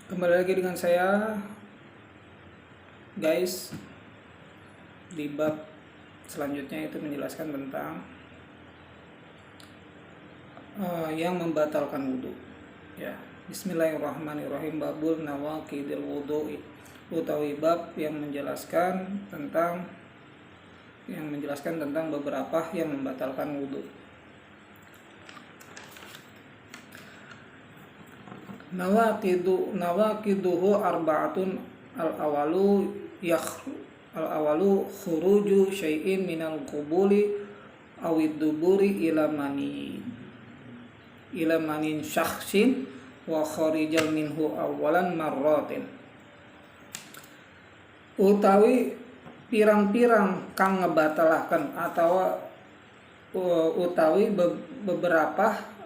Kembali lagi dengan saya, guys, di bab selanjutnya itu menjelaskan tentang yang membatalkan wudhu. Ya, Bismillahirrahmanirrahim. Babul nawaqidil wudhu, utawi bab yang menjelaskan tentang beberapa yang membatalkan wudhu. Nawaqiduhu arba'atun al-awalu khuruju syai'in minal qubuli awid duburi ila manin syakhsin wa kharijal minhu awalan marratin. Utawi pirang-pirang kang ngebatalaken atau utawi beberapa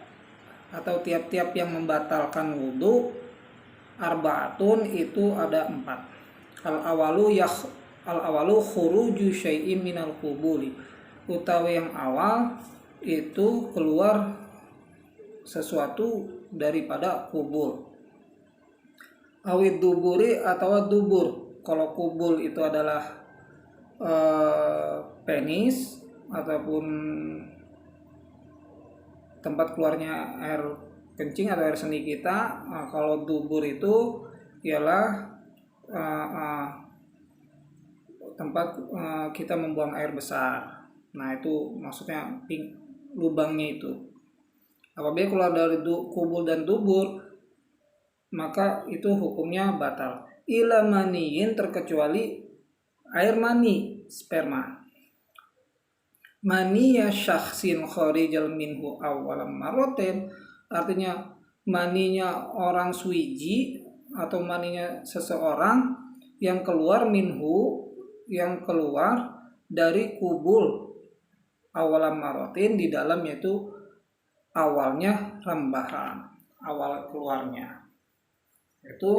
atau tiap-tiap yang membatalkan wudhu. Arba'atun itu ada 4. Al-awalu khuruju syai'in minal qubuli, utawi yang awal itu keluar sesuatu daripada kubul. Awid duburi atau dubur. Kalau kubul itu adalah penis ataupun tempat keluarnya air kencing atau air seni kita. Kalau dubur itu ialah tempat kita membuang air besar. Nah, itu maksudnya lubangnya itu. Apabila keluar dari kubul dan dubur, maka itu hukumnya batal. Ila maniyin, terkecuali air mani, sperma. Maniya syakhsin kharijal minhu awalam maroten, artinya maninya orang suwiji atau maninya seseorang yang keluar dari kubul awalam marotin, di dalam yaitu awalnya rembahan, awal keluarnya itu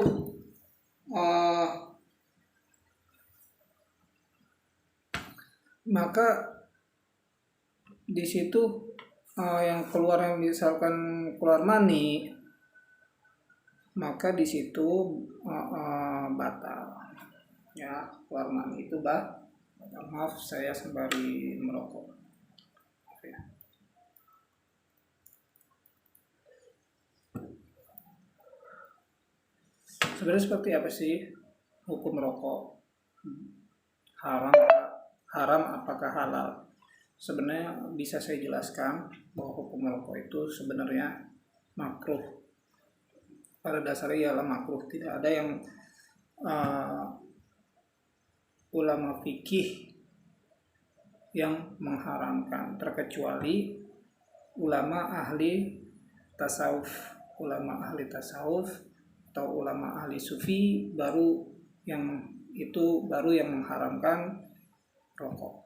maka di situ yang keluar, yang misalkan keluar mani, maka di situ batal. Ya, keluar mani itu batal. Maaf, saya sembari merokok. Ya. Sebenarnya seperti apa sih hukum rokok? Haram apakah halal? Sebenarnya bisa saya jelaskan bahwa hukum rokok itu sebenarnya makruh. Pada dasarnya ialah makruh. Tidak ada yang ulama fikih yang mengharamkan, terkecuali ulama ahli tasawuf atau ulama ahli sufi, baru yang mengharamkan rokok.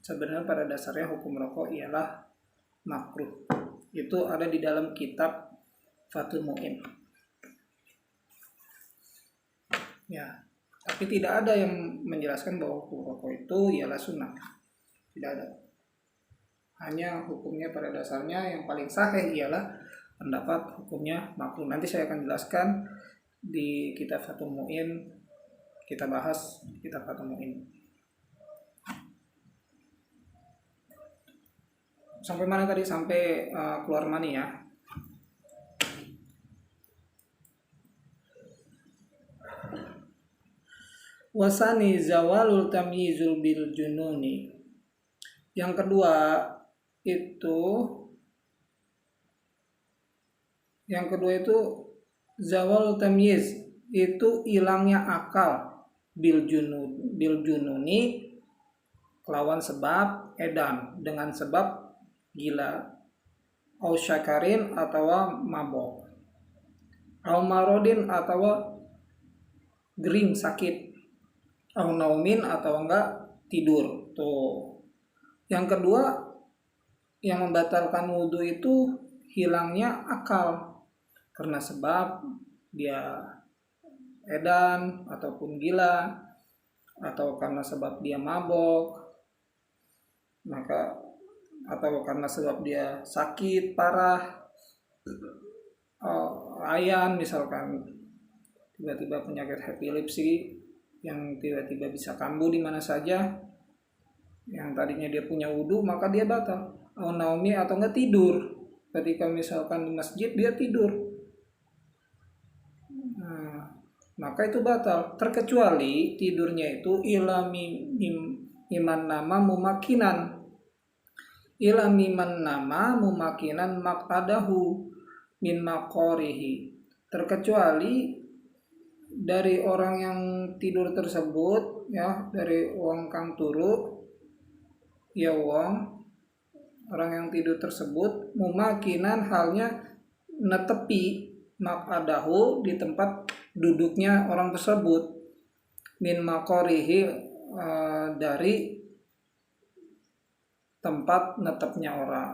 Sebenarnya pada dasarnya hukum rokok ialah makruh. Itu ada di dalam kitab Fathul Mu'in. Ya, tapi tidak ada yang menjelaskan bahwa hukum rokok itu ialah sunnah. Tidak ada. Hanya hukumnya pada dasarnya yang paling sahih ialah pendapat hukumnya makruh. Nanti saya akan jelaskan di kitab Fathul Mu'in. Kita bahas kitab Fathul Mu'in. Sampai mana tadi? Sampai keluar mani ya. Wasani zawalul tamyizul bil jununi. Yang kedua itu zawal tamyiz, itu hilangnya akal, bil jununi kelawan sebab edan, dengan sebab gila, au syakarin atau mabok, au marodin atau gering sakit, au naumin atau enggak tidur. Tuh. Yang kedua yang membatalkan wudhu itu hilangnya akal karena sebab dia edan ataupun gila, atau karena sebab dia mabok, atau karena sebab dia sakit parah, ayan misalkan, tiba-tiba penyakit epilepsi yang tiba-tiba bisa kambuh di mana saja, yang tadinya dia punya wudhu maka dia batal. Naomi atau enggak tidur, ketika misalkan di masjid dia tidur, maka itu batal, terkecuali tidurnya itu iman nama mumakinan, ilamiman nama mumakinan maqadahu min maqorihi, terkecuali dari orang yang tidur tersebut, ya, dari wong kang turu, ya wong orang yang tidur tersebut mumakinan halnya netepi maqadahu di tempat duduknya orang tersebut, min maqorihi dari tempat netepnya orang,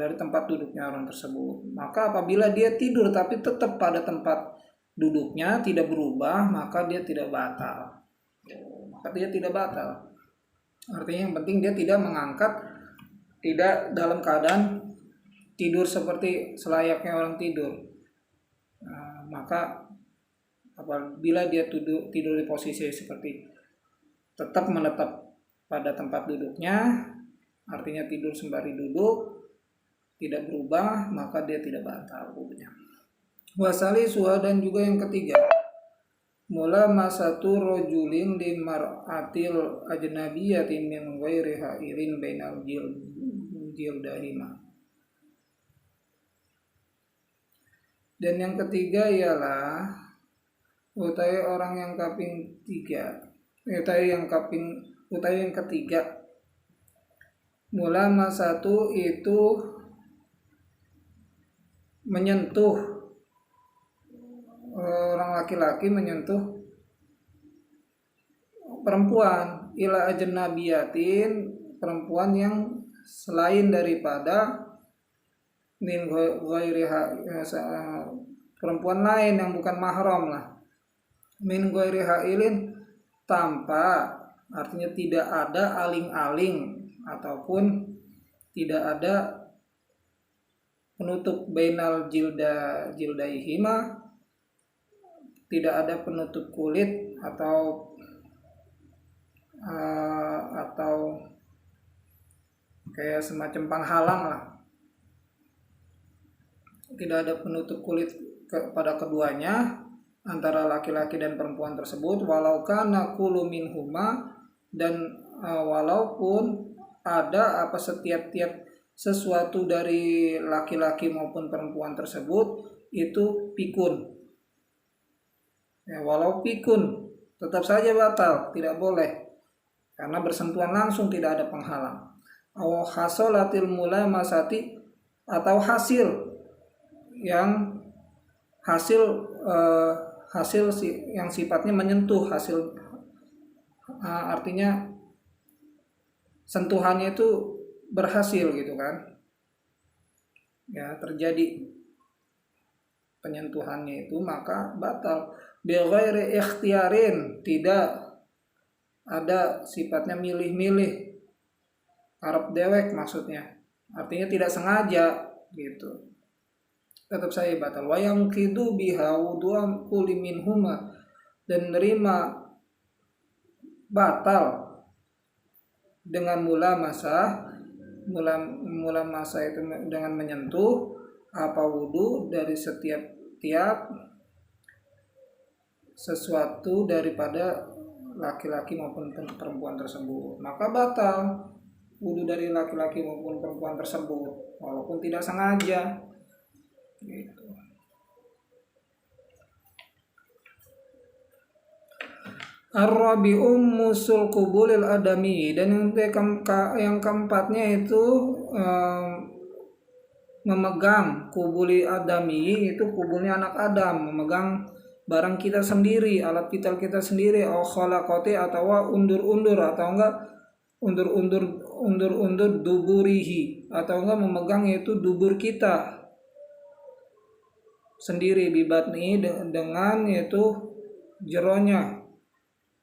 dari tempat duduknya orang tersebut. Maka apabila dia tidur tapi tetap pada tempat duduknya tidak berubah, maka dia tidak batal. Artinya yang penting dia tidak mengangkat, tidak dalam keadaan tidur seperti selayaknya orang tidur. Maka apabila dia tidur di posisi seperti tetap menetap pada tempat duduknya, artinya tidur sembari duduk, tidak berubah, maka dia tidak batal wudunya. Wasali suha, dan juga yang ketiga, mula masatu rojulin di mar'atil ajnabiyati min ghairi ha'irin bainal jildahima. Dan yang ketiga ialah utai orang yang kaping tiga, utai yang ketiga, mula masatu itu menyentuh, orang laki-laki menyentuh perempuan, ila ajnabiyatin, perempuan yang selain daripada min ghairiha, perempuan lain yang bukan mahram lah, min ghairiha ilin, tanpa, artinya tidak ada aling-aling ataupun tidak ada penutup bainal jildaihima, tidak ada penutup kulit atau kayak semacam penghalang lah, tidak ada penutup kulit pada keduanya antara laki-laki dan perempuan tersebut, walau kana kullu minhuma, dan walaupun ada apa setiap sesuatu dari laki-laki maupun perempuan tersebut itu pikun, ya, walau pikun tetap saja batal, tidak boleh, karena bersentuhan langsung, tidak ada penghalang. Aw hasolatil mulamasati, atau hasil yang sifatnya menyentuh, artinya sentuhannya itu berhasil gitu kan, ya, terjadi penyentuhannya itu, maka batal. Bighairi ikhtiarin, tidak ada sifatnya milih-milih, arep dewek maksudnya, artinya tidak sengaja gitu, tetap saya batal. Wa yanqidu biha wudu'an kulli minhuma, dan nerima batal dengan mula masa itu dengan menyentuh apa wudu dari setiap sesuatu daripada laki-laki maupun perempuan tersebut, maka batal wudu dari laki-laki maupun perempuan tersebut walaupun tidak sengaja gitu. Ar-rabi'um musul kubulil adami, dan yang keempatnya itu memegang kubuli adami, itu kubulnya anak Adam, memegang barang kita sendiri, alat vital kita sendiri, au khalaqati, atau undur-undur, atau enggak undur-undur duburihi, atau enggak memegang yaitu dubur kita sendiri, bibatni, dengan yaitu jeronya,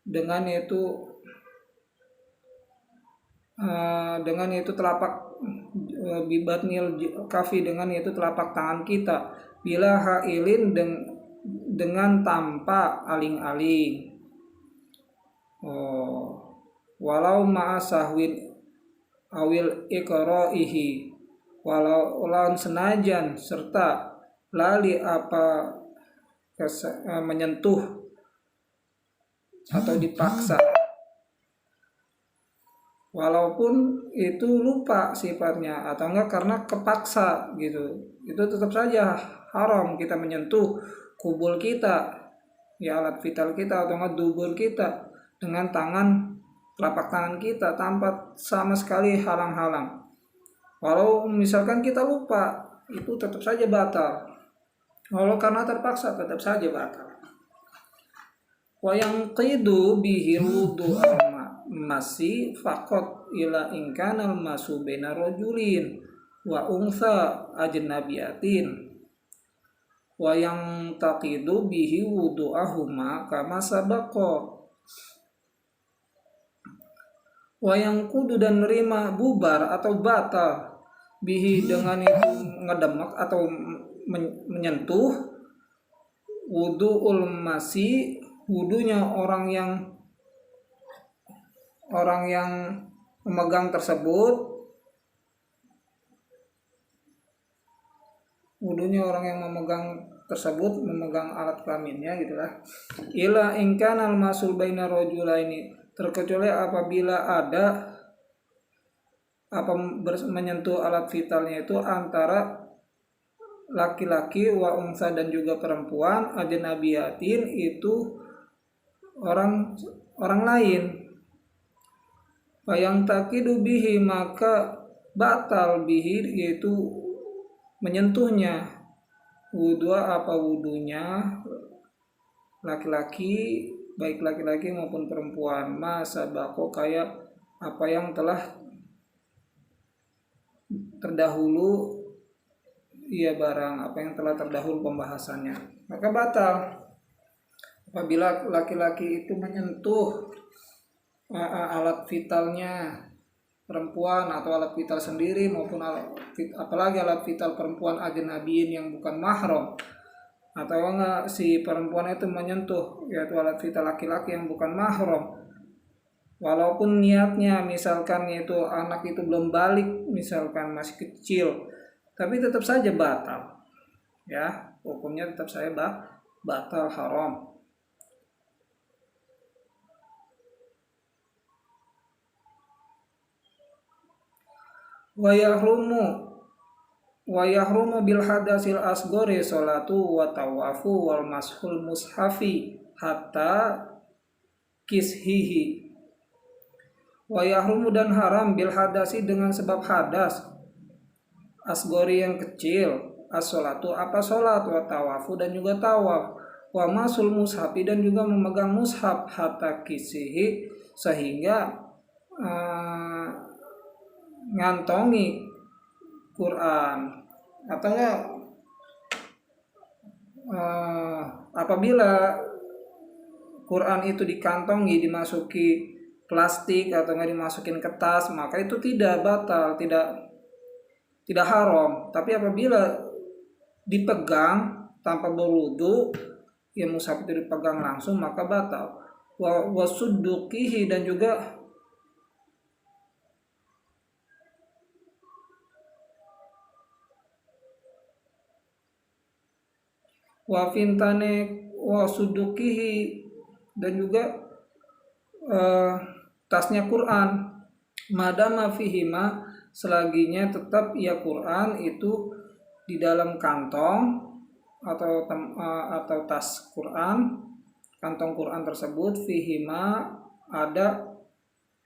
dengan yaitu telapak bibatnil kafi, dengan yaitu telapak tangan kita, bila hailin, dengan tanpa aling-aling. Walau ma'a sahwin awil iqra'ihi, walau lawan senajan serta lali apa menyentuh atau dipaksa, walaupun itu lupa sifatnya atau enggak karena kepaksa gitu, itu tetap saja haram kita menyentuh kubul kita, ya alat vital kita atau enggak dubur kita dengan telapak tangan kita tanpa sama sekali halang-halang. Walau misalkan kita lupa, itu tetap saja batal. Walau karena terpaksa tetap saja batal. Wa yang qidu bihi wudu masih faqat ila in kana al-masu baina rajulin wa untha ajnabiyatin. Wa yang taqidu bihi wudu'ahuma kama sabaqa. Wa yang kudu dan nerima bubar atau batal bihi dengan itu ngedemek atau menyentuh wudu'ul masih, wudunya orang yang memegang tersebut, memegang alat kelaminnya gitulah. Ila in kana al-masul baina rajulaini, terkecuali apabila ada menyentuh alat vitalnya itu antara laki-laki wa unsa dan juga perempuan, ajnabiyatin itu orang lain. Yang takidu bihi maka batal bihi yaitu menyentuhnya wudunya laki-laki, baik laki-laki maupun perempuan, masa bako kayak apa yang telah terdahulu, ya barang apa yang telah terdahulu pembahasannya, maka batal apabila laki-laki itu menyentuh alat vitalnya perempuan atau alat vital sendiri maupun apalagi alat vital perempuan ajnabiyin yang bukan mahram, atau enggak si perempuan itu menyentuh yaitu alat vital laki-laki yang bukan mahram, walaupun niatnya misalkan itu anak itu belum balik, misalkan masih kecil, tapi tetap saja batal, ya hukumnya tetap saja batal, haram. Wa yahrumu bil hadasil asgori sholatu wa tawafu wal mashul mushafi hatta kishihi. Wa yahrumu dan haram bil hadasi dengan sebab hadas, asgori yang kecil, as-sholatu apa sholat, wa tawafu dan juga tawaf, wa masul mushafi dan juga memegang mushaf, hatta kishihi sehingga ngantongi Quran, atau enggak apabila Quran itu dikantongi, dimasuki plastik atau enggak dimasukin ke tas, maka itu tidak batal, tidak haram. Tapi apabila dipegang tanpa berwudu, ya mushaf itu dipegang langsung, maka batal. Wa sudduqihi dan juga wa fintane wa sudukihi dan juga tasnya Quran, madama fihima selaginya tetap ya Quran itu di dalam kantong atau tas Quran, kantong Quran tersebut fihima ada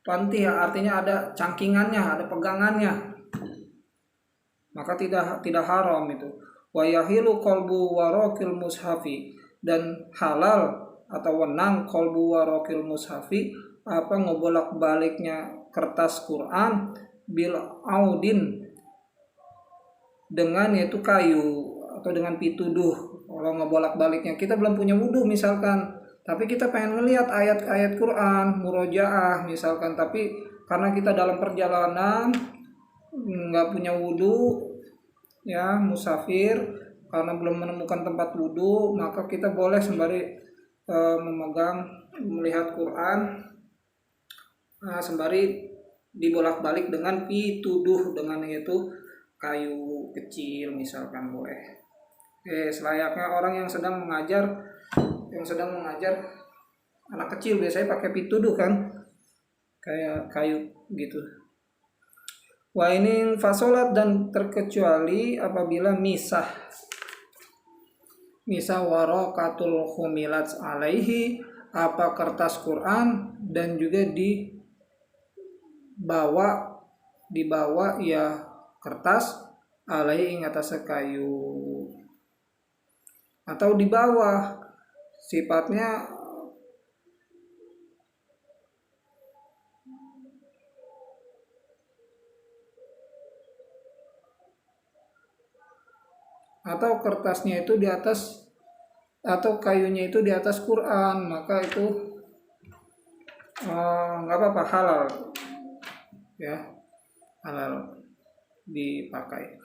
panti, artinya ada cangkingannya, ada pegangannya, maka tidak haram itu. Wa yahilu qalbu warakil mushafi, dan halal atau wenang qalbu warakil mushafi apa ngebolak-baliknya kertas Quran bil audin dengan yaitu kayu atau dengan pituduh. Kalau ngebolak-baliknya kita belum punya wudu misalkan, tapi kita pengen ngelihat ayat-ayat Quran murojaah misalkan, tapi karena kita dalam perjalanan nggak punya wudu, ya musafir, karena belum menemukan tempat wudhu, maka kita boleh sembari memegang, melihat Quran, sembari dibolak-balik dengan dituduh dengan yaitu kayu kecil misalkan, boleh. Selayaknya orang yang sedang mengajar anak kecil biasanya pakai pituduh kan, kayak kayu gitu. Wa ini fasolat, dan terkecuali apabila misah warakatul khumilat alaihi, apa kertas Quran dan juga dibawa ya kertas alaihi ing atas kayu, atau di bawah sifatnya atau kertasnya itu di atas atau kayunya itu di atas Quran, maka itu nggak apa-apa, halal ya, halal dipakai.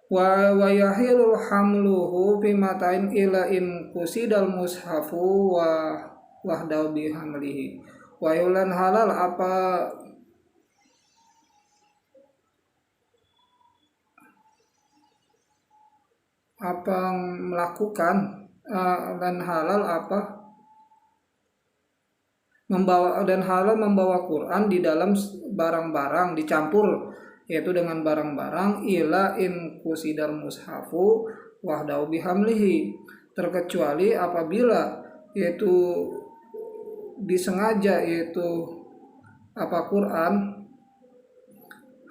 Wa yahilul hamluhu bimatain ila in kusidal mushafu wa wahdau bihamlihi. Wa yulan halal apa melakukan dan halal membawa Quran di dalam barang-barang, dicampur yaitu dengan barang-barang, ila in kusidal mushafu wahdau bihamlihi, terkecuali apabila yaitu disengaja yaitu Quran,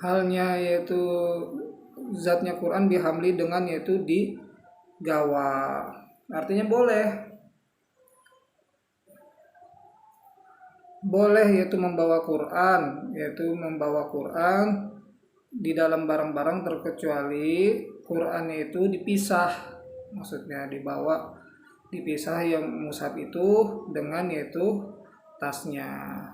halnya yaitu zatnya Quran bihamli dengan yaitu digawa. Artinya boleh yaitu membawa Quran di dalam barang-barang, terkecuali Quran itu dipisah, maksudnya dipisah yang mushaf itu dengan yaitu tasnya,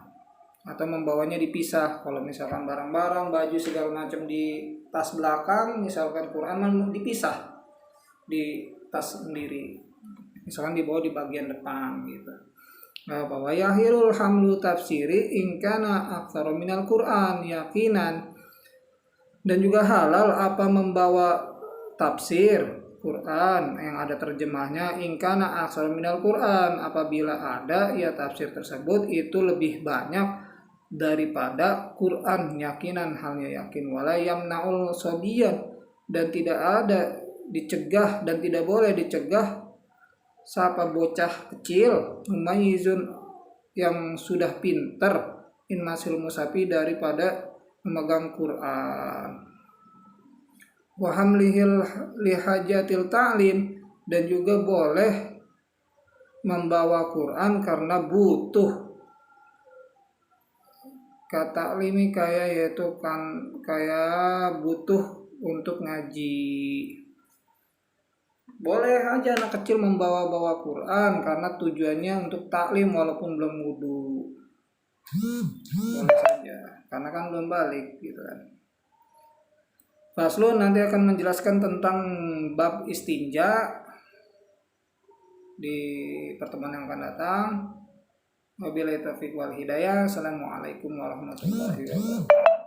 atau membawanya dipisah. Kalau misalkan barang-barang, baju segala macam di tas belakang, misalkan Quran dipisah di tas sendiri, misalkan dibawa di bagian depan gitu. Bahwa yahilul hamlu tafsiri ingkana aktsara minal Quran yakinan, dan juga halal apa membawa tafsir Quran yang ada terjemahnya, ingkana aktsara minal Quran, apabila ada ya tafsir tersebut itu lebih banyak daripada Quran, yakinan halnya yakin. Wala yamnaul sobiyan, dan tidak ada dicegah dan tidak boleh dicegah siapa bocah kecil, mumayizun yang sudah pintar, in masil musafi daripada memegang Quran, wa hamlihil lihajatil ta'lim, dan juga boleh membawa Quran karena butuh kata limi, kayak butuh untuk ngaji. Boleh aja anak kecil membawa Quran karena tujuannya untuk taklim walaupun belum wudu, boleh saja karena kan belum balik gitu kan. Faslun nanti akan menjelaskan tentang bab istinja di pertemuan yang akan datang. Wabillahi taufiq wal hidayah. Assalamualaikum warahmatullahi wabarakatuh.